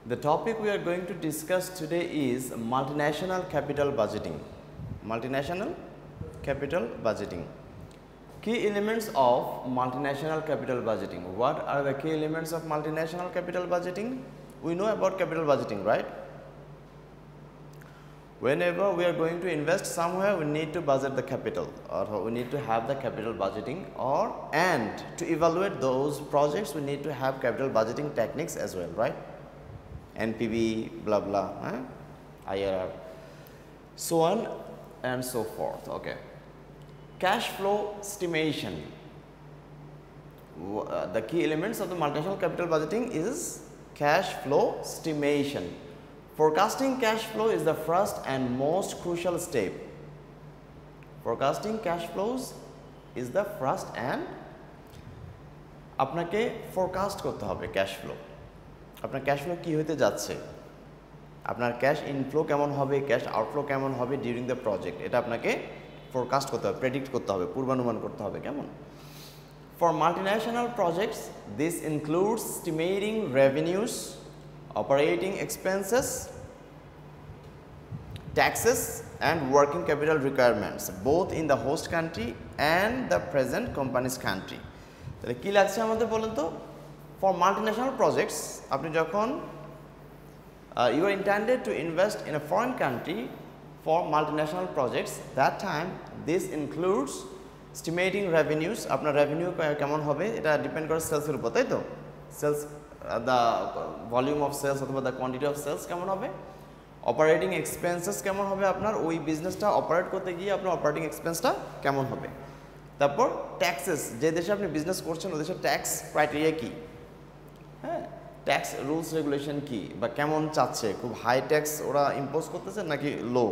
The topic we are going to discuss today is multinational capital budgeting. Multinational capital budgeting. Key elements of multinational capital budgeting. What are the key elements of multinational capital budgeting? We know about capital budgeting, right? Whenever we are going to invest somewhere, we need to budget the capital, or we need to have the capital budgeting, and to evaluate those projects, we need to have capital budgeting techniques as well, right? NPV, blah blah, IRR, so on and so forth. Okay. Cash flow estimation. The key elements of the multinational capital budgeting is cash flow estimation. Forecasting cash flow is the first and most crucial step. Forecasting cash flows is the first and আপনাকে forecast করতে হবে cash flow. আপনার cash flow কি হতে যাচ্ছে, আপনার cash inflow কেমন হবে, cash outflow কেমন হবে during the project, এটা আপনাকে forecast করতে হবে, predict করতে হবে, পূর্বানুমান করতে হবে, কেমন? For multinational projects, this includes estimating revenues, operating expenses, taxes and working capital requirements both in the host country and the present company's country. তাহলে কি লাগছে আমাদের বলেন তো? For multinational projects, আপনি যখন you are intended to invest in a foreign country for multinational projects, that time this includes estimating revenues. আপনার revenue কেমন হবে এটা ডিপেন্ড করে সেলস এর উপর, তাই তো? Sales the volume of sales অথবা the quantity of sales কেমন হবে, অপারেটিং এক্সপেন্সেস কেমন হবে, আপনার ওই বিজনেসটা অপারেট করতে গিয়ে আপনার অপারেটিং এক্সপেন্সটা কেমন হবে, তারপর ট্যাক্সেস, যে দেশে আপনি বিজনেস করছেন ওই দেশের ট্যাক্স ক্রাইটেরিয়া কি, হ্যাঁ, ট্যাক্স রুলস রেগুলেশন কি বা কেমন চাচ্ছে, খুব হাই ট্যাক্স ওরা ইম্পোজ করতেছে নাকি লো,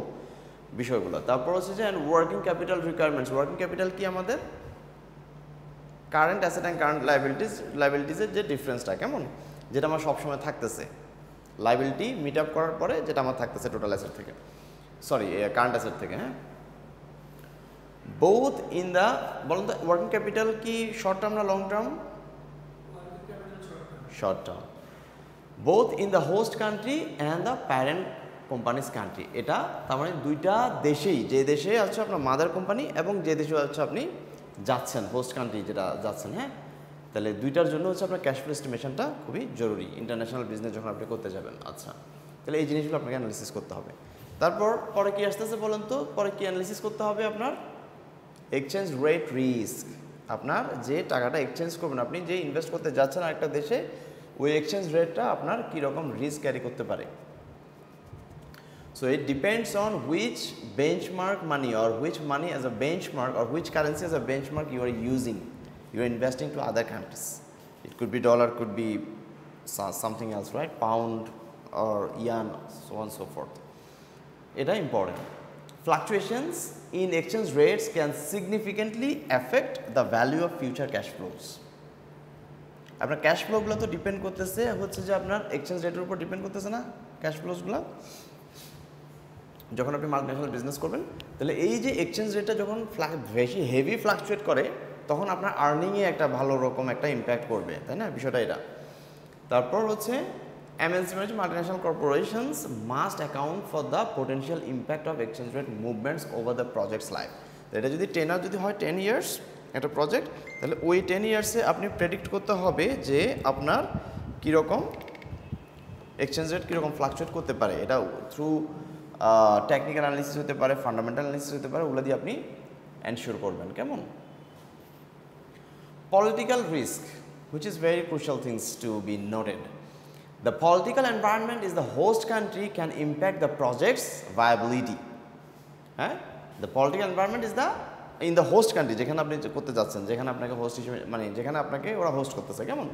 বিষয়গুলো। তারপর হচ্ছে যে working capital requirements. Working capital কি আমাদের কারেন্ট অ্যাসেট অ্যান্ড কারেন্ট লাইবিলিটিসের যে ডিফারেন্সটা কেমন, যেটা আমার সবসময় থাকতেছে, লাইবিলিটি মিট আপ করার পরে যেটা আমার থাকতেছে টোটাল অ্যাসেট থেকে, সরি কারেন্ট অ্যাসেট থেকে, হ্যাঁ। বোথ ইন দ্য, বলুন তো ওয়ার্কিং ক্যাপিটাল কি শর্ট টার্ম না long term? Short term. Both in the host country and the parent companies country. এটা তার মানে দুইটা দেশেই, যে দেশে আছে আপনার মাদার কোম্পানি এবং যে দেশে হচ্ছে আপনি যাচ্ছেন, হোস্ট কান্ট্রি যেটা যাচ্ছেন, হ্যাঁ, তাহলে দুইটার জন্য হচ্ছে আপনার ক্যাশ ফ্লো এস্টিমেশনটা খুবই জরুরি ইন্টারন্যাশনাল বিজনেস যখন আপনি করতে যাবেন। আচ্ছা, তাহলে এই জিনিসগুলো আপনাকে অ্যানালিসিস করতে হবে। তারপর পরে কি আসতেছে বলেন তো? পরে কি অ্যানালিসিস করতে হবে আপনার? Exchange rate risk. আপনার যে টাকাটা এক্সচেঞ্জ করবেন, আপনি যে ইনভেস্ট করতে যাচ্ছেন আরেকটা দেশে, ওই এক্সচেঞ্জ রেটটা আপনার কীরকম রিস্ক ক্যারি করতে পারে। So it depends on which benchmark money or which money as a benchmark or which currency as a benchmark you are using. You are investing to other countries. It could be dollar, could be something else, right? Pound or yen, so on and so forth. It is important. Fluctuations in exchange rates can significantly affect the value of future cash flows. আপনার cash ফ্লোগুলো তো depend করতেছে হচ্ছে যে আপনার exchange রেটের উপর depend করতেছে না ক্যাশ ফ্লোসগুলো। যখন আপনি মাল্টিন্যাশনাল বিজনেস করবেন, তাহলে এই যে এক্সচেঞ্জ রেটটা যখন বেশি হেভি ফ্লাকচুয়েট করে, তখন আপনার আর্নিংয়ে একটা ভালো রকম একটা ইম্প্যাক্ট করবে, তাই না, বিষয়টা এটা। তারপর হচ্ছে এমএনসি মানে multinational corporations must account for the potential impact of exchange rate movements over the projects life. এটা যদি টেনার যদি হয় 10 ইয়ার্স একটা প্রজেক্ট, তাহলে ওই 10 ইয়ার্সে আপনি প্রেডিক্ট করতে হবে যে আপনার কীরকম এক্সচেঞ্জ রেট কীরকম ফ্লাকচুয়েট করতে পারে। এটা থ্রু টেকনিক্যাল অ্যানালিসিস হতে পারে, ফান্ডামেন্টাল অ্যানালিসিস হতে পারে, ওগুলো দিয়ে আপনি এনশিওর করবেন, কেমন। Political risk, which is very crucial things to be noted. The political environment is the host country can impact the project's viability. The political environment is the in the host country, যেখানে আপনি করতে যাচ্ছেন, যেখানে আপনাকে host হিসেবে মানে যেখানে আপনাকে ওরা হোস্ট করতেছে, কেমন,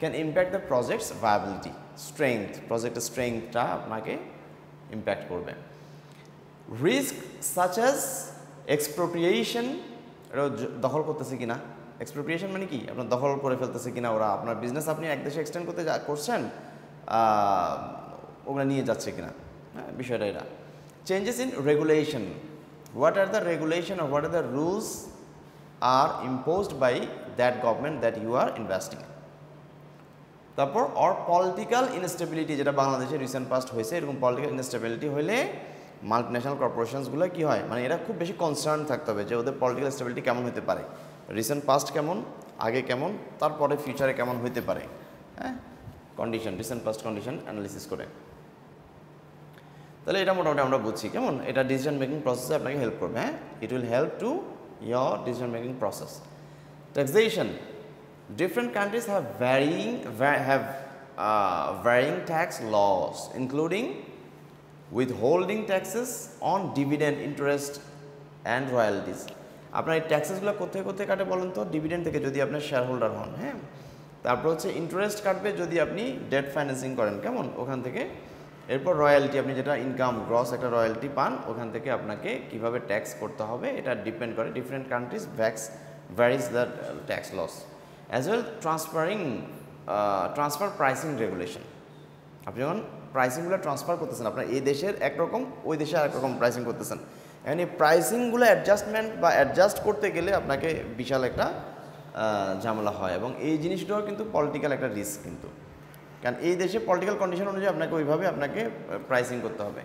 can impact the project's viability, strength, project's strengthটা আপনাকে ইম্প্যাক্ট করবে। রিস্ক সাচ অ্যাজ এক্সপ্রোপ্রিয়েশন, এটা দখল করতেছে কিনা। এক্সপ্রোপ্রিয়েশন মানে কি, আপনার দখল করে ফেলতেছে কিনা ওরা, আপনার বিজনেস আপনি এক দেশে এক্সটেন্ড করতে করছেন, ওগুলো নিয়ে যাচ্ছে কিনা, হ্যাঁ, বিষয়টা এটা। Changes in regulation, what are the regulation or what are the rules are imposed by that government that you are investing in. তারপর অর পলিটিক্যাল ইনস্টেবিলিটি, যেটা বাংলাদেশে রিসেন্ট পাস্ট হয়েছে, এরকম পলিটিক্যাল ইনস্টেবিলিটি হলে মাল্টিন্যাশনাল কর্পোরেশনসগুলো কী হয়, মানে এরা খুব বেশি কনসার্ন থাকতে হবে যে ওদের পলিটিক্যাল স্টেবিলিটি কেমন হতে পারে, রিসেন্ট পাস্ট কেমন, আগে কেমন, তারপরে ফিউচারে কেমন হতে পারে, হ্যাঁ, condition, recent past condition analysis করে। তাহলে এটা মোটামুটি আমরা বুঝছি কেমন, এটা ডিসিশন মেকিং প্রসেসে আপনাকে হেল্প করবে, হ্যাঁ, it will help to your decision making process. Taxation, different countries have varying tax laws, including withholding taxes on dividend, interest and royalties. আপনার এই ট্যাক্সেসগুলো কোথায় কোথায় কাটে বলেন তো? ডিভিডেন্ড থেকে যদি আপনার শেয়ার হোল্ডার হন, হ্যাঁ, তারপর হচ্ছে ইন্টারেস্ট কাটবে যদি আপনি ডেট ফাইন্যান্সিং করেন, কেমন, ওখান থেকে। এরপর রয়্যালটি, আপনি যেটা ইনকাম গ্রস একটা রয়্যালটি পান, ওখান থেকে আপনাকে কিভাবে ট্যাক্স করতে হবে এটা ডিপেন্ড করে, different countries varies the tax laws. As well transfer pricing regulation, আপনি যখন প্রাইসিংগুলো ট্রান্সফার করতেছেন, আপনার এই দেশের একরকম ওই দেশে আরেক রকম প্রাইসিং করতেছেন, এখন এই প্রাইসিংগুলো অ্যাডজাস্টমেন্ট বা অ্যাডজাস্ট করতে গেলে আপনাকে বিশাল একটা ঝামেলা হয়, এবং এই জিনিসটাও কিন্তু পলিটিক্যাল একটা রিস্ক কিন্তু, কারণ এই দেশে পলিটিক্যাল কন্ডিশন অনুযায়ী আপনাকে ওইভাবে আপনাকে প্রাইসিং করতে হবে।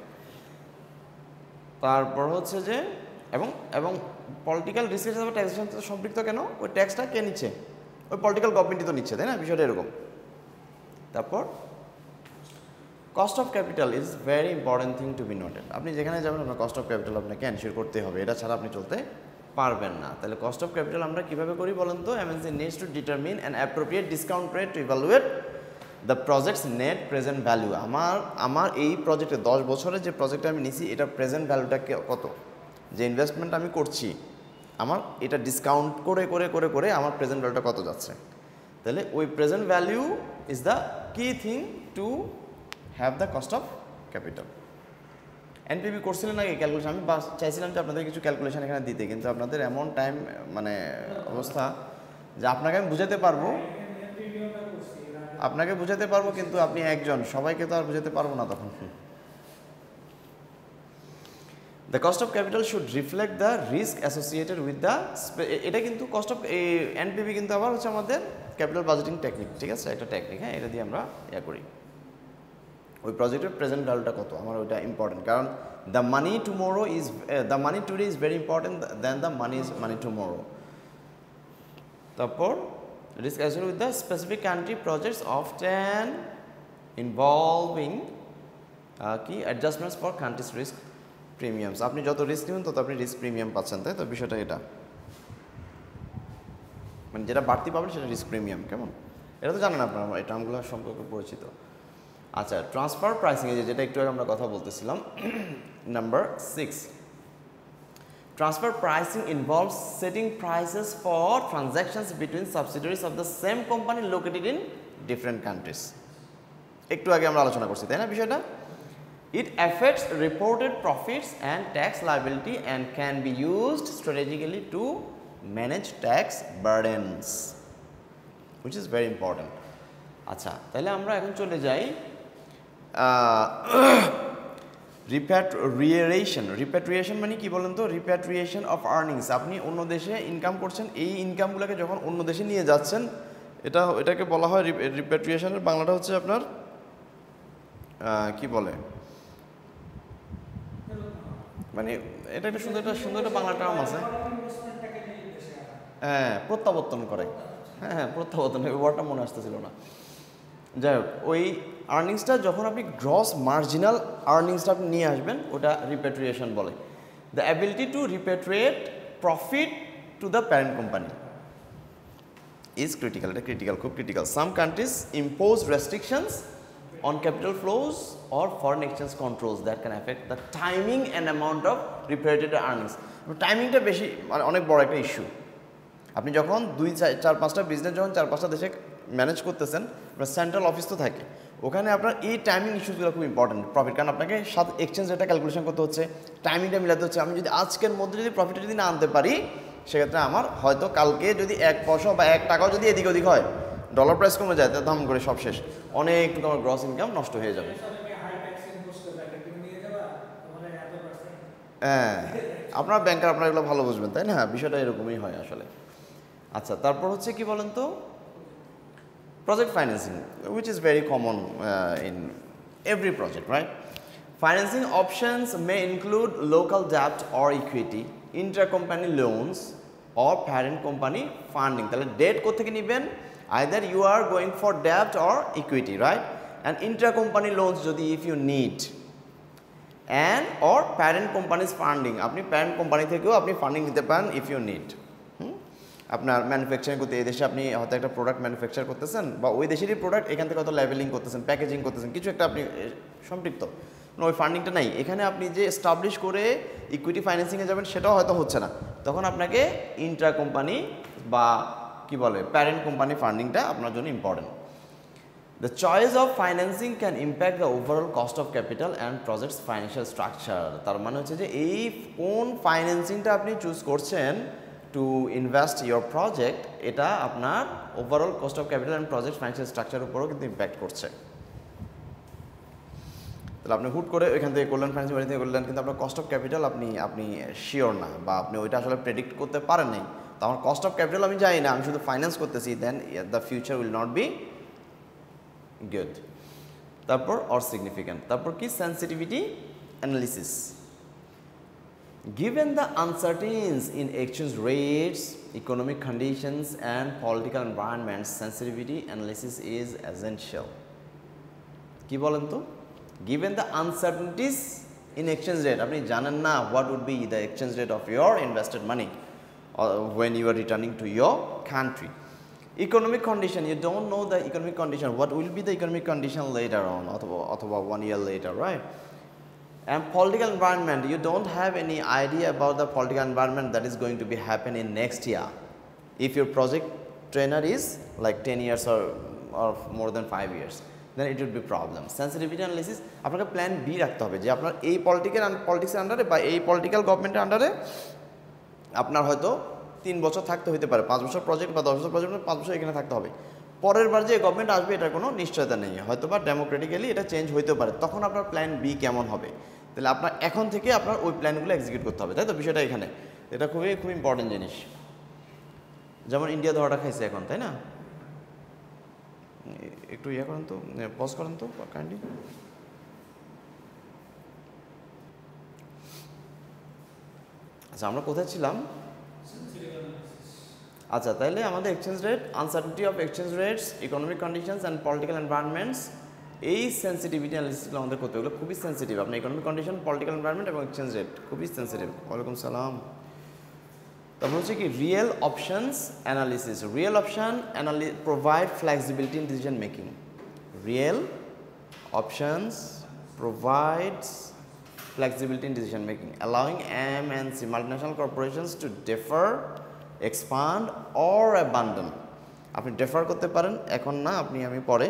তারপর হচ্ছে যে এবং পলিটিক্যাল রিস্কের সাথে ট্যাক্সেশন সম্পৃক্ত কেন, ওই ট্যাক্সটা কে নিচ্ছে, ওই পলিটিক্যাল গভর্নমেন্টই তো নিচ্ছে, তাই না, বিষয়টা এরকম। তারপর cost of capital is very important thing to be noted. আপনি যেখানে যাবেন আপনার কস্ট অফ ক্যাপিটাল আপনাকে এনশিওর করতে হবে, এটা ছাড়া আপনি চলতে পারবেন না। তাহলে কস্ট অফ ক্যাপিটাল আমরা কীভাবে করি বলেন তো? MNC needs to determine an appropriate discount rate two evaluate the projects net present value. আমার এই প্রজেক্টে 10 বছরে যে প্রজেক্টটা আমি নিছি, এটা প্রেজেন্ট ভ্যালুটা কত, যে ইনভেস্টমেন্ট আমি করছি, আমার এটা ডিসকাউন্ট করে করে করে করে আমার প্রেজেন্ট ভ্যালুটা কত যাচ্ছে। তাহলে ওই প্রেজেন্ট ভ্যালু ইজ দ্য কি thing to have the cost of capital. NPV করছিলেন আগে ক্যালকুলেশন, আমি চাইছিলাম যে আপনাদের কিছু ক্যালকুলেশন এখানে দিতে, কিন্তু আপনাদের এমন টাইম মানে অবস্থা যে আপনাকে আমি বুঝাতে পারবো, কিন্তু আপনি একজন, সবাইকে তো আর বুঝাতে পারবো না তখন। The cost of capital should reflect the risk associated with the, এটা কিন্তু কস্ট অফ এনপিভি কিন্তু আবার হচ্ছে আমাদের ক্যাপিটাল বাজেটিং টেকনিক, ঠিক আছে, একটা টেকনিক, হ্যাঁ, এটা দিয়ে আমরা করি। ওই প্রজেক্টের প্রেজেন্ট ভ্যালুটা কত আমার ওইটা ইম্পর্টেন্ট, কারণ the money today is very important then the money tomorrow. তারপর risk associated with the specific country projects often involving কি adjustments for countries risk premiums. আপনি যত রিস্ক নেবেন তত আপনি রিস্ক প্রিমিয়াম পাচ্ছেন, তাই তো, বিষয়টা এটা, মানে যেটা বাড়তি পাবেন সেটা রিস্ক প্রিমিয়াম, কেমন, এটা তো জানেন আপনারা, এই টার্মগুলো সম্পর্কে পরিচিত। আচ্ছা, ট্রান্সফার প্রাইসিং, যেটা একটু আগে আমরা কথা বলতেছিলাম, number 6, transfer pricing involves setting prices for transactions between সাবসিডিয়ারিজ of the same company located in different countries. একটু আগে আমরা আলোচনা করছি, তাই না বিষয়টা। It affects reported profits and tax liability and can be used strategically to manage tax burdens, which is very important. আচ্ছা, তাহলে আমরা এখন চলে যাই রিপ্যাট্রিয়েশন মানে কি বলেন তো? Repatriation of earnings. আপনি অন্য দেশে ইনকাম করছেন, এই ইনকামগুলোকে যখন অন্য দেশে নিয়ে যাচ্ছেন, এটাকে বলা হয় রিপ্যাট্রিয়েশনের বাংলাটা হচ্ছে আপনার কি বলে, মানে এটা একটা সুন্দর একটা বাংলা টার্ম আছে, হ্যাঁ, প্রত্যাবর্তন করে, হ্যাঁ, প্রত্যাবর্তন, এই ওয়ার্ডটা মনে আসতেছিল না। যাই হোক, ওই আর্নিংসটা যখন আপনি গ্রস মার্জিনাল আর্নিংসটা আপনি নিয়ে আসবেন, ওটা রিপ্যাট্রিয়েশন বলে। The ability to repatriate profit to the parent company is critical, এটা ক্রিটিক্যাল, খুব critical. Some countries impose restrictions on capital flows or foreign exchange controls that can affect the timing and amount of repatriated earnings. টাইমিংটা বেশি, মানে অনেক বড় একটা issue. আপনি যখন 2-4-5টা বিজনেস যখন 4-5টা দেশে ম্যানেজ করতেছেন, আপনার সেন্ট্রাল অফিস তো থাকে, ওখানে আপনার এই টাইমিং ইস্যুগুলো খুব ইম্পর্টেন্ট। প্রফিট, কারণ আপনাকে সাথে এক্সচেঞ্জ রেটটা ক্যালকুলেশন করতে হচ্ছে, টাইমিংটা মিলাতে হচ্ছে। আমি যদি আজকের মধ্যে যদি প্রফিটটা যদি না আনতে পারি, সেক্ষেত্রে আমার হয়তো কালকে যদি 1 পয়সা বা 1 টাকাও যদি এদিক ওদিক হয়, ডলার প্রাইস কমে যায়, দাম করে সব শেষ, অনেক তোমার গ্রস ইনকাম নষ্ট হয়ে যাবে। হ্যাঁ, আপনার ব্যাংকার আপনারা এগুলো ভালো বুঝবেন, তাই না, বিষয়টা এরকমই হয় আসলে। আচ্ছা, তারপর হচ্ছে কি বলেন তো, Project financing, which is very common in every project, right? Financing options may include local debt or equity, intercompany loans, or parent company funding. তাহলে debt কোথা থেকে নেবেন? Either you are going for debt or equity, right? And intercompany loans যদি if you need, and or parent company's funding, আপনি parent company থেকেও আপনি funding নিতে পারেন if you need. আপনার ম্যানুফ্যাকচারিং করতে এই দেশে আপনি হয়তো একটা প্রোডাক্ট ম্যানুফ্যাকচার করতেছেন বা ওই দেশেরই প্রোডাক্ট এখান থেকে হয়তো লেভেলিং করতেছেন, প্যাকেজিং করতেছেন, কিছু একটা আপনি সম্পৃক্ত, ওই ফান্ডিংটা নাই, এখানে আপনি যে এস্টাবলিশ করে ইকুইটি ফাইন্যান্সিংয়ে যাবেন সেটাও হয়তো হচ্ছে না, তখন আপনাকে ইন্ট্রা কোম্পানি বা কি বলে প্যারেন্ট কোম্পানি ফান্ডিংটা আপনার জন্য important. The choice of financing can impact the overall cost of capital and project's financial structure. তার মানে হচ্ছে যে এই কোন ফাইন্যান্সিংটা আপনি চুজ করছেন টু ইনভেস্ট ইয়োর প্রজেক্ট, এটা আপনার overall cost of capital and project financial স্ট্রাকচারের উপরও কিন্তু ইম্প্যাক্ট করছে। তাহলে আপনি হুট করে ওইখান থেকে করলেন, ফাইন্যান্সিং থেকে করলেন, কিন্তু আপনার কস্ট অফ ক্যাপিটাল আপনি শিওর না বা আপনি ওইটা আসলে প্রেডিক্ট করতে পারেন নাই, তো আমার কস্ট অফ ক্যাপিটাল আমি জানি না, আমি শুধু ফাইন্যান্স করতেছি, then the future will not be good. তারপর অর সিগনিফিক্যান্ট, তারপর কি sensitivity analysis. Given the uncertainties in exchange rates, economic conditions and political environments, sensitivity analysis is essential. কি বলেন তো? Given the uncertainties in exchange rate, আপনি জানেন না what would be the exchange rate of your invested money when you are returning to your country. Economic condition, you don't know the economic condition, what will be the economic condition later on, অথবা 1 year later, right? And political environment, you don't have any idea about the political environment that is going to be happen in next year. If your project tenure is like 10 years or more than 5 years, then it would be problem. Sensitivity analysis, আপনাকে plan B রাখতে হবে যে আপনার এই পলিটিক্সের আন্ডারে বা এই political গভর্নমেন্টের আন্ডারে আপনার হয়তো 3 বছর থাকতে হতে পারে, 5 বছর প্রজেক্ট বা 10 বছর প্রজেক্ট, 5 বছর এখানে থাকতে হবে। পরের বার যে গভর্নমেন্ট আসবে এটার কোনো নিশ্চয়তা নেই, হয়তো বা ডেমোক্রেটিক্যালি এটা চেঞ্জ হইতে পারে, তখন আপনার প্ল্যান বি কেমন হবে, তাহলে আপনার এখন থেকে আপনার ওই প্ল্যানগুলো এক্সিকিউট করতে হবে, তাই তো বিষয়টা এখানে, এটা খুবই ইম্পর্টেন্ট জিনিস। যেমন ইন্ডিয়া ধরাটা খাইছে এখন, তাই না? একটু ইয়ে করেন তো, পজ করেন তো কাইন্ডলি। আচ্ছা আমরা কোথায় ছিলাম? আচ্ছা তাহলে আমাদের exchange rate, uncertainty of exchange rates, economic conditions and political environments, এই সেন্সিটিভিটি অ্যানালিসিসগুলো আমাদের করতে হবে, খুবই সেন্সিটিভ। আপনার ইকোনমিক কন্ডিশন, পলিটিক্যাল এনভায়রনমেন্ট এবং এক্সচেঞ্জ রেট খুবই সেন্সিটিভ। ওয়ালাইকুম সালাম। তারপর হচ্ছে কি real options analysis. Real option provide flexibility in decision making. Real options provides flexibility in decision making, allowing MNC multinational corporations to defer, expand or abandon. আপনি defer করতে পারেন, এখন না, আমি পরে।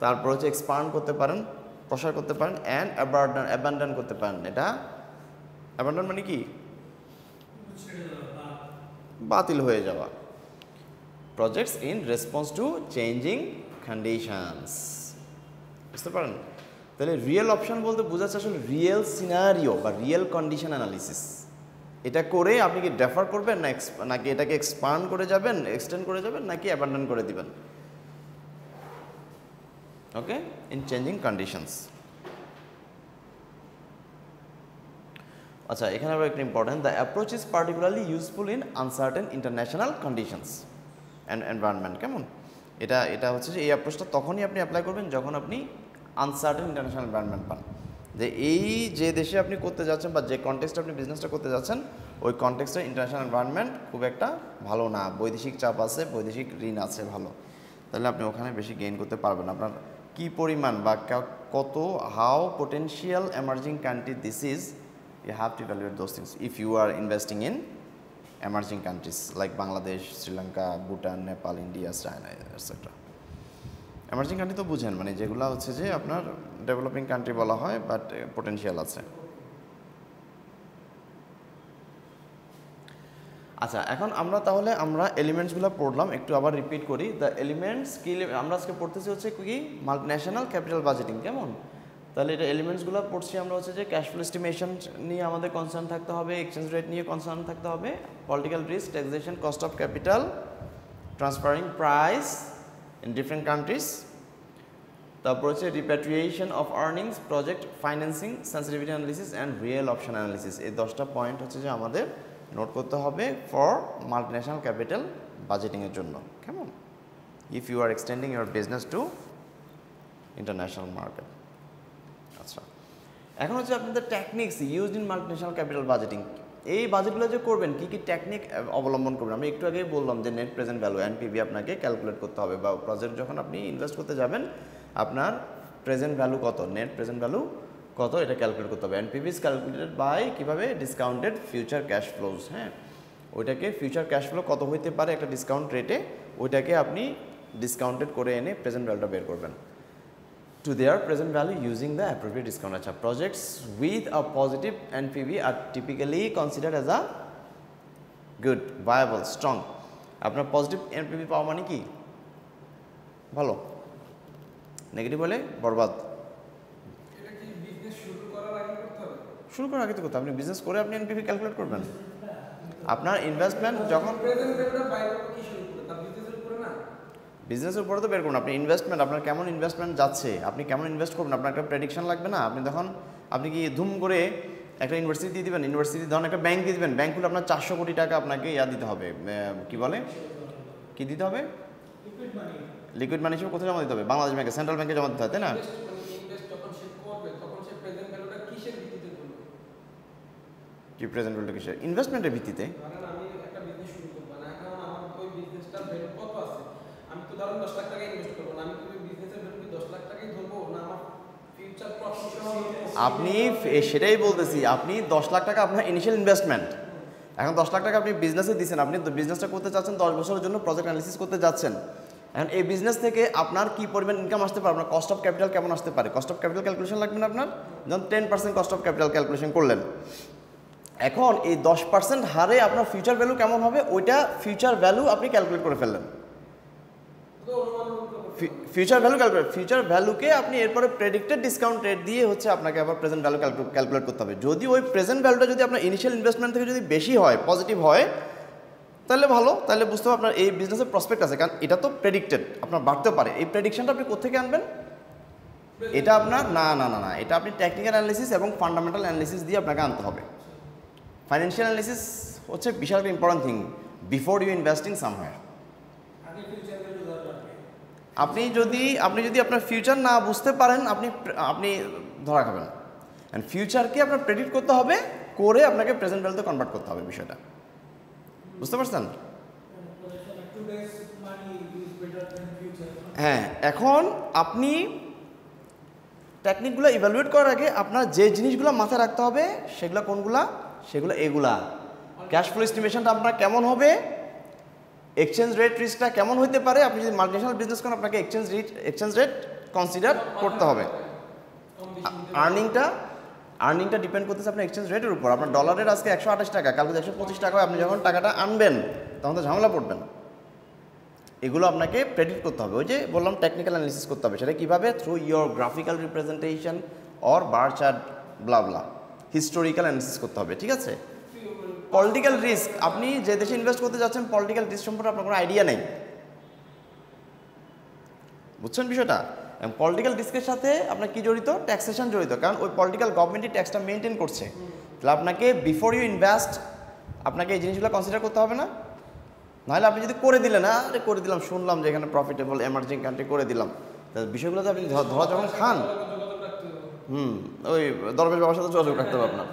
তারপর হচ্ছে এক্সপান্ড করতে পারেন, প্রসার করতে পারেন, অ্যান্ড অ্যাবান্ডন করতে পারেন। এটা অ্যাবান্ডন মানে কি? বাতিল হয়ে যাওয়া। Projects in response to changing conditions, বুঝতে পারেন? তাহলে রিয়েল অপশন বলতে বোঝাচ্ছে আসলে রিয়েল সিনারিও বা রিয়েল কন্ডিশন অ্যানালিসিস। এটা করে আপনি কি ডেফার করবেন নাকি এটাকে এক্সপান্ড করে যাবেন, এক্সটেন্ড করে যাবেন, নাকি অ্যাবান্ডন করে দিবেন। ওকে, ইন চেঞ্জিং কন্ডিশনস। আচ্ছা এখানে আবার একটা important, the approach is particularly useful in uncertain international conditions and environment. কেমন? এটা হচ্ছে যে এই অ্যাপ্রোচটা তখনই আপনি অ্যাপ্লাই করবেন যখন আপনি আনসার্টেন ইন্টারন্যাশনাল এনভায়রনমেন্ট পান, যে এই যে দেশে আপনি করতে যাচ্ছেন বা যে কনটেক্সটে আপনি বিজনেসটা করতে যাচ্ছেন ওই কনটেক্সটের ইন্টারন্যাশনাল এনভায়রনমেন্ট খুব একটা ভালো না, বৈদেশিক চাপ আছে, বৈদেশিক ঋণ আছে ভালো, তাহলে আপনি ওখানে বেশি গেইন করতে পারবেন। আপনার কী পরিমাণ বা কত, how potential emerging country this is, you have to evaluate those things if you are investing in emerging countries like Bangladesh, Sri Lanka, Bhutan, Nepal, India, China etcetera. Emerging country তো বুঝেন, মানে যেগুলো হচ্ছে যে আপনার ডেভেলপিং কান্ট্রি বলা হয় বাট পোটেনশিয়াল আছে। আচ্ছা এখন তাহলে আমরা এলিমেন্টসগুলো পড়লাম, একটু আবার রিপিট করি। দ্য এলিমেন্টস কি আমরা আজকে পড়তেছি হচ্ছে কি মাল্টিন্যাশনাল ক্যাপিটাল বাজেটিং। কেমন? তাহলে এটা এলিমেন্টসগুলো পড়ছি আমরা হচ্ছে যে ক্যাশ ফ্লো এস্টিমেশন নিয়ে আমাদের কনসার্ন থাকতে হবে, এক্সচেঞ্জ রেট নিয়ে কনসার্ন থাকতে হবে, political risk, taxation, cost of capital, transferring price, in different countries. তারপর হচ্ছে repatriation of earnings, project financing, sensitivity analysis and real option analysis. এই 10টা পয়েন্ট হচ্ছে যে আমাদের নোট করতে হবে ফর মাল্টিন্যাশনাল ক্যাপিটাল বাজেটিংয়ের জন্য। কেমন? If you are extending your business to international market. আচ্ছা, এখন হচ্ছে আপনাদের techniques used in multinational capital budgeting. এই বাজেটগুলো যে করবেন কী কী টেকনিক অবলম্বন করবেন, আমি একটু আগেই বললাম যে নেট প্রেজেন্ট ভ্যালু এনপিভি আপনাকে ক্যালকুলেট করতে হবে, বা প্রজেক্ট যখন আপনি ইনভেস্ট করতে যাবেন আপনার প্রেজেন্ট ভ্যালু কত, নেট প্রেজেন্ট ভ্যালু কত, এটা ক্যালকুলেট করতে হবে। এনপিভি ইজ ক্যালকুলেটেড বাই কীভাবে, ডিসকাউন্টেড ফিউচার ক্যাশ ফ্লোজ। হ্যাঁ, ওইটাকে ফিউচার ক্যাশ ফ্লো কত হইতে পারে একটা ডিসকাউন্ট রেটে, ওইটাকে আপনি ডিসকাউন্টেড করে এনে প্রেজেন্ট ভ্যালুটা বের করবেন to their present value using the appropriate discount. আচ্ছা, projects with a positive NPV are typically considered as a good, viable, strong. আপনার পজিটিভ NPV পাওয়া মানে কি? ভালো। নেগেটিভ হলে বরবাদ। এটা কি বিজনেস শুরু করার আগে করতে হবে? শুরু করার আগে তো করতে হবে। আপনি বিজনেস করে আপনি NPV ক্যালকুলেট করবেন। আপনার ইনভেস্টমেন্ট যখন প্রেজেন্ট ভ্যালুটা বাইরে কি শুরু করে, তার বিজনেসের উপরে না? বিজনেসের উপরে তো বের করুন। আপনি ইনভেস্টমেন্ট, আপনার কেমন ইনভেস্টমেন্ট যাচ্ছে, আপনি কেমন ইনভেস্ট করবেন, আপনার একটা প্রেডিকশন লাগবে না? আপনি তখন আপনি কি ধুম করে একটা ইউনিভার্সিটি দিয়ে দেবেন, ইউনিভার্সিটি ধরুন একটা ব্যাংক দিয়ে দেবেন, ব্যাংকগুলো আপনার 400 কোটি টাকা আপনাকে দিতে হবে, কি বলে, কি দিতে হবে, লিকুইড মানি হিসেবে কোথায় জমা দিতে হবে? বাংলাদেশ ব্যাংকে, সেন্ট্রাল ব্যাংকে জমা দিতে হয়, তাই না? ইনভেস্ট যখন সে করবে তখন সে প্রেজেন্ট ভ্যালুটা কিসের ভিত্তিতে করবে? কি প্রেজেন্ট ভ্যালুটা কিসের? ইনভেস্টমেন্টের ভিত্তিতে। ধরেন আমি একটা বিজনেস শুরু করব না, এখন আমার ওই বিজনেসটার ভ্যালু কত আছে, আমি তো ধরেন 10 লাখ টাকা ইনভেস্ট করব না, আমি কি ওই বিজনেসের ভ্যালু কি 10 লাখ টাকাই ধরবো, না আমার ফিউচার প্রফিট সহ? আপনি সেটাই বলতেছি, আপনি 10 লাখ টাকা আপনার ইনিশিয়াল ইনভেস্টমেন্ট, এখন 10 লাখ টাকা আপনি বিজনেসে দিচ্ছেন, আপনি বিজনেসটা করতে চাচ্ছেন 10 বছরের জন্য, প্রজেক্ট অ্যানালিসিস করতে যাচ্ছেন। এখন এই বিজনেস থেকে আপনার কি পরিমাণ ইনকাম আসতে পারে, আপনার কস্ট অফ ক্যাপিটাল কেমন আসতে পারে, কস্ট অফ ক্যাপিটাল ক্যালকুলেশন লাগবে না আপনার? যেমন 10% কস্ট অফ ক্যাপিটাল ক্যালকুলেশন করলেন, এখন এই 10% হারে আপনার ফিউচার ভ্যালু কেমন হবে, ওইটা ফিউচার ভ্যালু আপনি ক্যালকুলেট করে ফেললেন। ফিউচার ভ্যালু ক্যালকুলেট, ফিউচার ভ্যালুকে আপনি এরপরে প্রেডিক্টেড ডিসকাউন্ট রেট দিয়ে হচ্ছে আপনাকে আবার প্রেজেন্ট ভ্যালু ক্যালকুলেট করতে হবে। যদি ওই প্রেজেন্ট ভ্যালুটা যদি আপনার ইনিশিয়াল ইনভেস্টমেন্ট থেকে যদি বেশি হয়, পজিটিভ হয়, তাহলে ভালো, তাহলে বুঝতে হবে আপনার এই বিজনেসের প্রসপেক্ট আছে, কারণ এটা তো প্রেডিক্টেড, আপনার বাড়তেও পারে। এই প্রেডিকশনটা আপনি কোথেকে আনবেন? এটা আপনার না না না না এটা আপনি টেকনিক্যাল অ্যানালিসিস এবং ফান্ডামেন্টাল অ্যানালিসিস দিয়ে আপনাকে আনতে হবে। ফাইন্যান্সিয়াল অ্যানালিসিস হচ্ছে বিশাল একটা important thing before you investing somewhere. আপনি যদি আপনার ফিউচার না বুঝতে পারেন, আপনি ধরা খাবেন। অ্যান্ড ফিউচারকে আপনার প্রেডিক্ট করতে হবে, করে আপনাকে প্রেজেন্ট ভ্যালুতে কনভার্ট করতে হবে। বিষয়টা বুঝতে পারছেন? হ্যাঁ, এখন আপনি টেকনিকগুলো ইভ্যালুয়েট করার আগে আপনার যে জিনিসগুলো মাথায় রাখতে হবে সেগুলো কোনগুলা? সেগুলো এগুলা, ক্যাশ ফ্লো এস্টিমেশনটা আপনার কেমন হবে, এক্সচেঞ্জ রেট রিস্কটা কেমন হতে পারে। আপনি যদি মাল্টিন্যাশনাল বিজনেস করেন আপনাকে এক্সচেঞ্জ রেট কনসিডার করতে হবে। আর্নিংটা ডিপেন্ড করতেছে আপনার এক্সচেঞ্জ রেটের উপর। আপনার ডলারের আজকে 128 টাকা, কালকে 125 টাকা, আপনি যখন টাকাটা আনবেন তখন তো ঝামেলা পড়বেন। এগুলো আপনাকে প্রেডিক্ট করতে হবে। ওই যে বললাম টেকনিক্যাল অ্যানালিসিস করতে হবে। সেটা কীভাবে? Through your graphical representation or bar chart, blah historical analysis করতে হবে। ঠিক আছে? পলিটিক্যাল রিস্ক, আপনি যে দেশে ইনভেস্ট করতে যাচ্ছেন পলিটিক্যাল রিস্ক সম্পর্কে আপনার কোনো আইডিয়া নেই, বুঝছেন বিষয়টা? এবং পলিটিক্যাল রিস্কের সাথে আপনার কি জড়িত? ট্যাক্সেশন জড়িত, কারণ ওই পলিটিক্যাল গভর্নমেন্টই ট্যাক্সটা মেনটেন করছে। তাহলে আপনাকে বিফোর ইউ ইনভেস্ট আপনাকে এই জিনিসগুলো কনসিডার করতে হবে না? নাহলে আপনি যদি করে দিলেন, করে দিলাম, শুনলাম যে এখানে প্রফিটেবল এমার্জিং কান্ট্রি করে দিলাম, বিষয়গুলোতে আপনি ধরা যখন খান, ওই দরবেশ বাবার সাথে যোগাযোগ রাখতে হবে আপনার।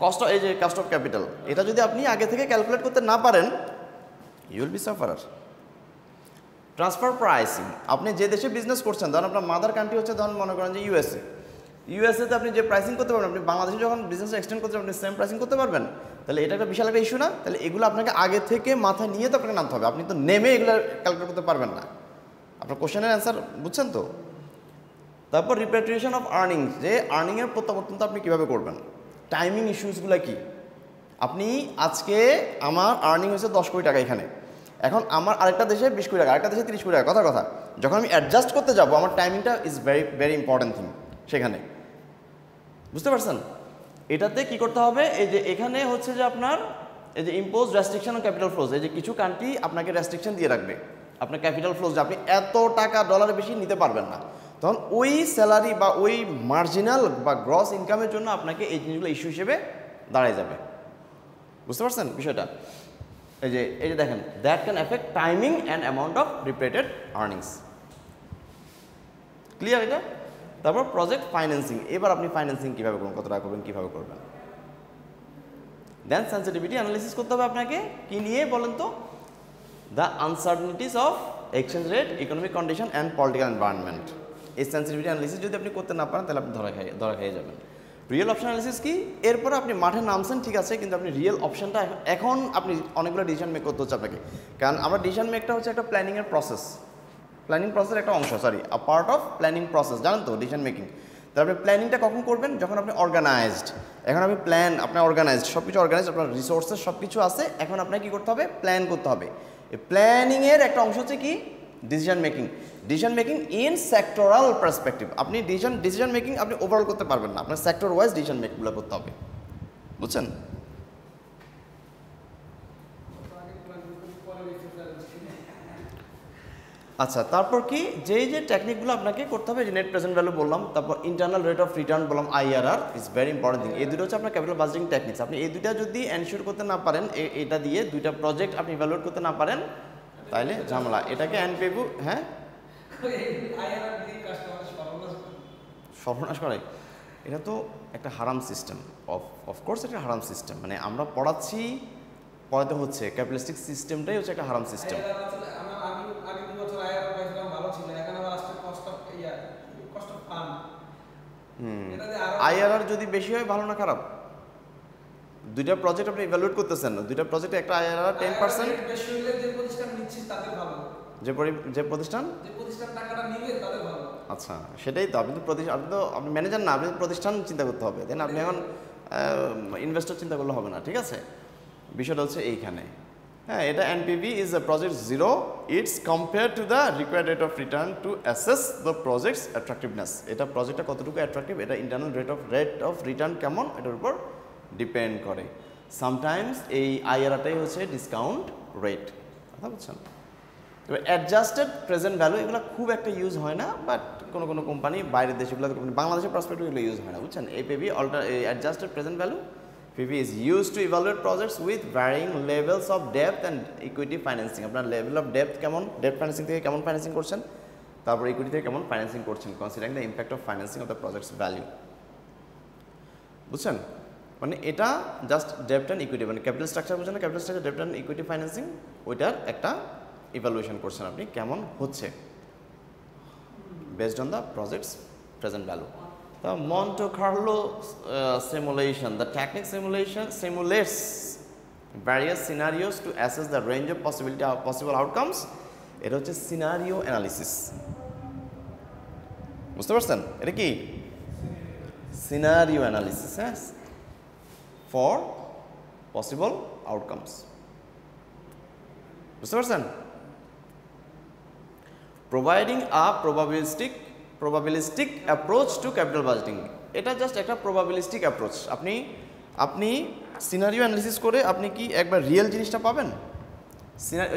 কস্ট অফ ক্যাপিটাল, এটা যদি আপনি আগে থেকে ক্যালকুলেট করতে না পারেন, you will be sufferer. Transfer pricing, আপনি যে দেশে বিজনেস করছেন, ধরুন আপনার মাদার কান্ট্রি হচ্ছে, ধরুন মনে করেন যে ইউএসএতে আপনি যে প্রাইসিং করতে পারবেন, আপনি বাংলাদেশে যখন বিজনেস এক্সটেন্ড করতে আপনি সেম প্রাইসিং করতে পারবেন? তাহলে এটা একটা বিশাল একটা ইস্যু না? তাহলে এগুলো আপনাকে আগে থেকে মাথায় নিয়ে তো আপনাকে নামতে হবে, আপনি তো নেমে এগুলো ক্যালকুলেট করতে পারবেন না। আপনার কোশ্চেনের অ্যান্সার বুঝছেন তো? তারপর রিপ্যাট্রিয়েশন অফ আর্নিংস, যে আর্নিংয়ের প্রত্যাবর্তনটা আপনি কীভাবে করবেন, টাইমিং ইস্যুসগুলো কি? আপনি আজকে আমার আর্নিং হয়েছে 10 কোটি টাকা এখানে, এখন আমার আরেকটা দেশে 20 কোটি টাকা, আরেকটা দেশে 30 কোটি টাকা, কথা যখন আমি অ্যাডজাস্ট করতে যাব আমার টাইমিংটা ইজ ভেরি ইম্পর্টেন্ট থিং সেখানে, বুঝতে পারছেন? এটাতে কি করতে হবে? এই যে এখানে হচ্ছে যে আপনার এই যে impose restriction on capital flows, এই যে কিছু কান্ট্রি আপনাকে রেস্ট্রিকশন দিয়ে রাখবে, আপনার ক্যাপিটাল ফ্লোজ, আপনি এত টাকা ডলার বেশি নিতে পারবেন না, তখন ওই স্যালারি বা ওই মার্জিনাল বা গ্রস ইনকামের জন্য আপনাকে এই জিনিসগুলো ইস্যু হিসেবে দাঁড়ায় যাবে। বুঝতে পারছেন বিষয়টা? এই যে দেখেন, that can effect timing and amount of repeated earnings. Clear এটা? তারপর প্রজেক্ট ফাইন্যান্সিং, এবার আপনি ফাইন্যান্সিং কীভাবে করবেন, কত টাকা করবেন, কীভাবে করবেন। দেন সেন্সিটিভিটি অ্যানালিসিস করতে হবে আপনাকে, কি নিয়ে বলেন তো? The uncertainties of exchange rate, economic condition and political environment. এই সেন্সিটিভিটি অ্যানালিসিস যদি আপনি করতে না পারেন তাহলে আপনি ধরা খেয়ে যাবেন। রিয়েল অপশন অ্যানালিসিস কি? এরপর আপনি মাঠে নামছেন ঠিক আছে, কিন্তু আপনি রিয়েল অপশনটা এখন আপনি অনেকগুলো ডিসিশন মেক করতে হচ্ছে আপনাকে, কারণ আমরা ডিসিশন মেকটা হচ্ছে একটা প্ল্যানিংয়ের প্রসেস, প্ল্যানিং প্রসেসের একটা অংশ, আ পার্ট অফ প্ল্যানিং প্রসেস, জানেন তো ডিসিশন মেকিং। তাহলে আপনি প্ল্যানিংটা কখন করবেন? যখন আপনি অর্গানাইজড। এখন আপনি আপনার অর্গানাইজড, সব কিছু অর্গানাইজড, আপনার রিসোর্সেস সব কিছু আছে, এখন আপনাকে কী করতে হবে? প্ল্যান করতে হবে। এই প্ল্যানিংয়ের একটা অংশ হচ্ছে কি? Decision making. Decision making in sectoral perspective. আপনি ডিসিশন মেকিং আপনি ওভারঅল করতে পারবেন না, আপনার সেক্টর ওয়াইজ ডিসিশন মেকগুলো করতে হবে। বুঝছেন? আচ্ছা, তারপর কি যে টেকনিকগুলো আপনাকে করতে হবে, যে নেট প্রেজেন্ট ভ্যালু বললাম, তারপর ইন্টারনাল রেট অফ রিটার্ন বললাম, IRR is very important thing. এই দুটো হচ্ছে আপনার ক্যাপিটাল বাজেটিং টেকনিক্স। আপনি এই দুইটা যদি এনশিওর করতে না পারেন, এটা দিয়ে দুইটা প্রজেক্ট আপনি ইভ্যালুয়েট করতে না পারেন, তাহলে ঝামেলা। এটাকে এনপিভি, হ্যাঁ সর্বনাশ করে। এটা তো একটা হারাম সিস্টেম, অফকোর্স এটা হারাম সিস্টেম। মানে আমরা পড়াতে হচ্ছে, ক্যাপিটালিস্টিক সিস্টেমটাই হচ্ছে একটা হারাম সিস্টেম। IRR যদি বেশি হয় ভালো না খারাপ? দুইটা প্রজেক্ট আপনি ইভ্যালুয়েট করতেছেন, দুইটা প্রজেক্টে একটা IRR 10%, যে প্রতিষ্ঠান আচ্ছা সেটাই তো। আপনি তো আপনি ম্যানেজার না, আপনি প্রতিষ্ঠান চিন্তা করতে হবে, তাই না? আপনি এখন ইনভেস্টর চিন্তা করলে হবে না, ঠিক আছে? বিষয়টা হচ্ছে এইখানে। হ্যাঁ, এটা NPV is a project zero, it's compared to the required rate of return to assess the project's attractiveness. এটা প্রজেক্টটা কতটুকু অ্যাট্রাকটিভ, এটা ইন্টারনাল রেট অফ রিটার্ন কেমন, এটার উপর ডিপেন্ড করে। সামটাইমস এই IRRটাই হচ্ছে ডিসকাউন্ট রেট, কথা বলছেন? এবার অ্যাডজাস্টেড প্রেজেন্ট ভ্যালু এগুলো খুব একটা ইউজ হয় না, বাট কোনো কোম্পানি বাইরের দেশগুলো, বাংলাদেশের পার্সপেক্টিভ এগুলো ইউজ হয় না, বুঝছেন? APV adjusted present value PV is used to evaluate projects with varying levels of depth and equity financing. আপনার লেভেল অফ ডেপথ কেমন, ডেপথ ফাইন্যান্সিং থেকে কেমন ফাইন্যান্সিং করছেন, তারপর ইকুইটি থেকে কেমন ফাইন্যান্সিং করছেন, considering the impact of financing of the projects value. বুঝছেন? মানে এটা জাস্ট ডেপথ অ্যান্ড ইকুইটি, মানে ক্যাপিটাল স্ট্রাকচার বুঝছেন না, capital structure, depth and equity financing, ওইটার একটা ইভ্যালুয়েশন করছেন আপনি কেমন হচ্ছে based on the projects present value. The Monte Carlo simulation. The technique simulates various scenarios to assess the range of possible outcomes. এটা হচ্ছে সিনারিও অ্যানালিসিস। বুঝতে পারছেন? এটা কি সিনারিও অ্যানালিসিস, হ্যাঁ, ফর পসিবল আউটকামস। বুঝতে পারছেন? Providing a probabilistic approach to capital budgeting. এটা জাস্ট একটা probabilistic approach. আপনি সিনারিও অ্যানালিসিস করে আপনি কি একবার রিয়েল জিনিসটা পাবেন?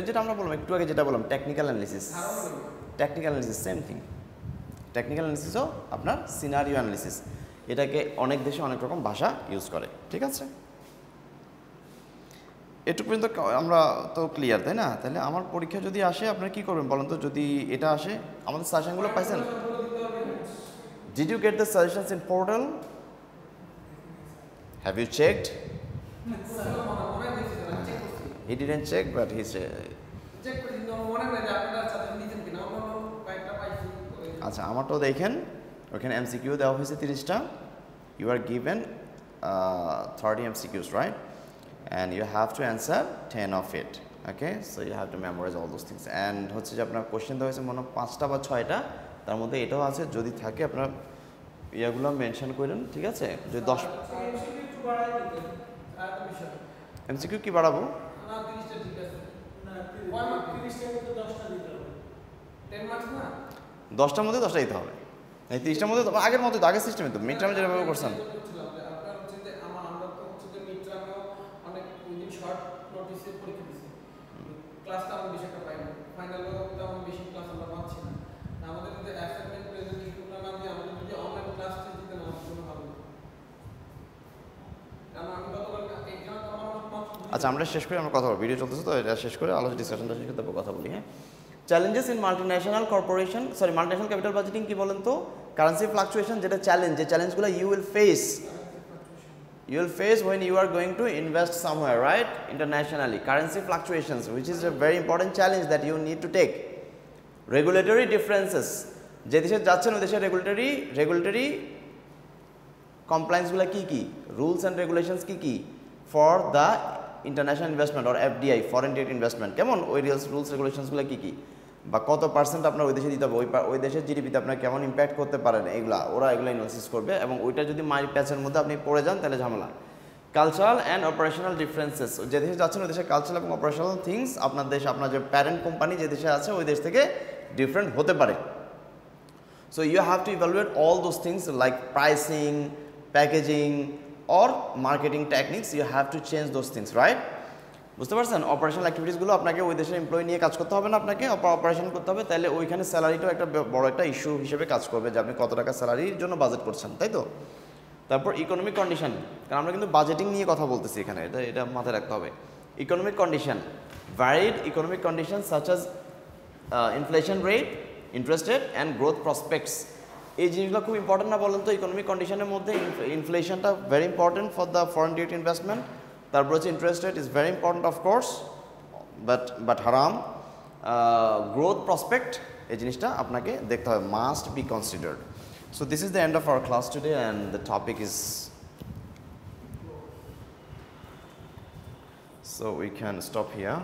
যেটা আমরা বললাম একটু আগে, যেটা বললাম technical analysis, same thing. Technical অ্যানালিসিসও আপনার সিনারিও অ্যানালিসিস। এটাকে অনেক দেশে অনেক রকম ভাষা ইউজ করে, ঠিক আছে? এটুকু পর্যন্ত আমরা তো ক্লিয়ার, তাই না? তাহলে আমার পরীক্ষা যদি আসে আপনারা কী করবেন বলেন তো? যদি এটা আসে, আমাদের সাজেশনগুলো পাইছেন? Did you get the suggestions in portal? Have you checked? He didn't check, but he said. আচ্ছা, আমারটাও দেখেন, ওখানে MCQ দেওয়া হয়েছে 30টা। You are given 30 MCQs, right? And you have to answer 10 of it. Okay, so you have to memorize all those things. And হচ্ছে যে আপনার question দেওয়া হয়েছে মনে হয় 5টা বা 6টা, তার মধ্যে এটাও আছে। যদি থাকে আপনার ইয়াগুলো মেনশন করেন, ঠিক আছে? যদি 10 MCQ কি বাড়াবো? 10টার মধ্যে 10টা দিতে হবে, এই 30টার মধ্যে আগের মতো, আগের সিস্টেমে তো মিড টার্মে যেভাবে করছেন। আচ্ছা আমরা শেষ করে আমরা কথা বলবো, ভিডিও চলতেছে তো এটা শেষ করে আলোচনা ডিসকাশনটা শেষ করে তারপর কথা বলি। হ্যাঁ, challenges in multinational corporation, sorry multinational capital budgeting কি বলেন তো? কারেন্সি ফ্লাকচুয়েশন, যেটা চ্যালেঞ্জ, যে চ্যালেঞ্জগুলো you will face, you will face when you are going to invest somewhere, right, internationally. Currency fluctuations, which is a very important challenge that you need to take. Regulatory differences, যে দেশে যাচ্ছেন ওই দেশের regulatory কমপ্লায়েন্সগুলো কী কী, rules and regulations কী কী for the international investment or FDI, foreign direct investment, কেমন ওই রুলস রেগুলেশনসগুলো কী কী, বা কত পার্সেন্ট আপনার ওই দেশে দিতে হবে, ওই দেশের জিডিপিতে আপনার কেমন ইম্প্যাক্ট করতে পারেন, ওরা এগুলো অ্যানালিসিস করবে, এবং ওইটা যদি মাই প্যাচের মধ্যে আপনি পড়ে যান তাহলে ঝামেলা। কালচারাল অ্যান্ড অপারেশনাল ডিফারেন্সেস, যে দেশে যাচ্ছেন ওই দেশের কালচারাল এবং অপারেশনাল থিংস আপনার যে প্যারেন্ট কোম্পানি যে দেশে আছে ওই দেশ থেকে ডিফারেন্ট হতে পারে। So you have to evaluate all those things like pricing, packaging or marketing techniques, you have to change those things, right? বুঝতে পারছেন? অপারেশনাল অ্যাক্টিভিটিসগুলো আপনাকে ওই দেশের এমপ্লয়ি নিয়ে কাজ করতে হবে না, আপনাকে অপারেশন করতে হবে, তাহলে ওইখানে স্যালারিটাও একটা বড় একটা ইস্যু হিসেবে কাজ করবে যে আপনি কত টাকা স্যালারির জন্য বাজেট করছেন, তাই তো? তারপর ইকোনমিক কন্ডিশন, কারণ আমরা কিন্তু বাজেটিং নিয়ে কথা বলতেছি এখানে, এটা মাথায় রাখতে হবে। Economic condition, varied economic condition such as inflation rate, interest rate and growth prospects, এই জিনিসগুলো খুব ইম্পর্টেন্ট না বলেন তো? ইকোনমিক কন্ডিশনের মধ্যে ইনফ্লেশনটা very important for the foreign direct investment, তারপর হচ্ছে interest rate is very important of course, but হারাম। গ্রোথ প্রসপেক্ট, এই জিনিসটা আপনাকে দেখতে হবে, must be considered. So this is the end of our class today, and the topic is, so we can stop here.